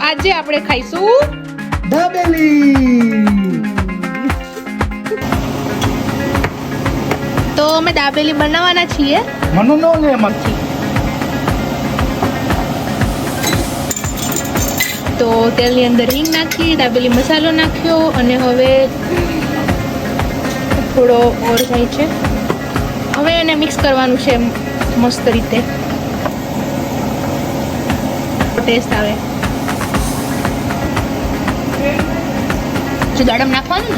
આજે આપણે ખાઈશું દાબેલી. તો અમે દાબેલી બનાવવાના છીએ. મનો નો લે એમાંથી. તો તેલની અંદર હિંગ નાખી, દાબેલી મસાલો નાખ્યો અને હવે થોડો ઓર જાય છે. હવે એને મિક્સ કરવાનું છે મસ્ત રીતે, ટેસ્ટ આવે. જો દાડમ નાખવાનું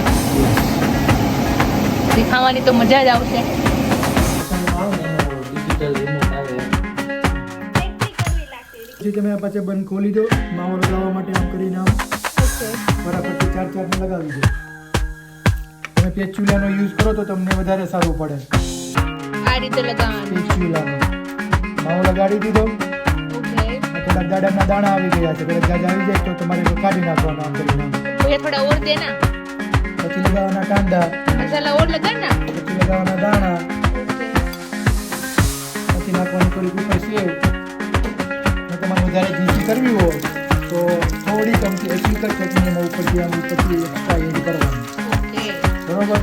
ને ખાવાની તો મજા જ આવશે. પછી તમે આ પછી બંધ ખોલી દો. માવો લગાવવા માટે આમ કરીને આમ બરાબરથી 4 ને લગાવી દો. તમે પેચ ચૂલાનો યુઝ કરો તો તમને વધારે સારું પડે. આ રીતે લગાવવાનું. પેચ ચૂલાનો માવો લગાડી દીધો. થોડા દાડમના દાણા આવી ગયા છે. કદાચ જાજ આવી જાય તો તમારે કાઢી નાખવાના આમ કરીને. થોડા ઓર દેના. પછી લગાવવાના કાંદા. મસાલા ઓર લગાડના. પછી લગાવવાના દાણા. પછી નાખવાની થોડીક ઉપર સેવ. તમારે વધારે ઘીસી કરવી હોય તો થોડી કમથી એકલી ચટણી એમાં ઉપરથી આમ ઉપરથી એક્સ્ટ્રા એડ કરવાનું. બરોબર.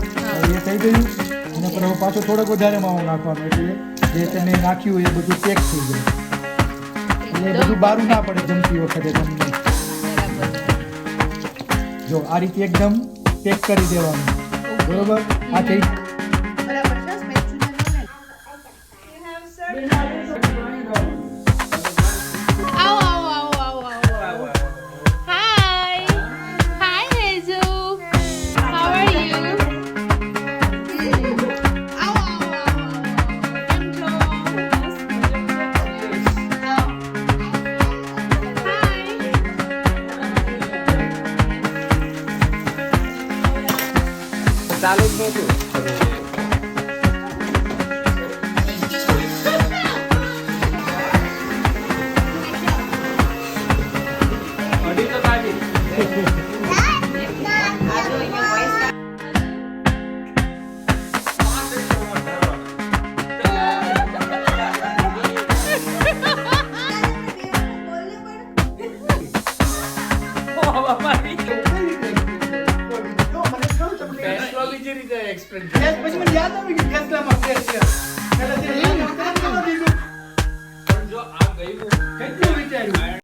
એ થઈ ગયું. એના પર હવે પાછો થોડોક વધારે માવો નાખવાનો એટલે જે તમે નાખ્યું એ બધું પેક થઈ જાય. એટલે બધું બારું ના પડે જમતી વખતે તમને. જો આ રીતે એકદમ પેક કરી દેવાનું. બરોબર. આ થઈ ચાલુ જ નહોતું. અડી તો કાઢી. બીજી રીતે એક્સપ્લેન પછી મને યાદ આવી ગયું ફેસલામાં ફેર છે. પહેલા તે યાદ નહોતું દીધું. પણ જો આ ગયું કેટલું વિચાર્યું.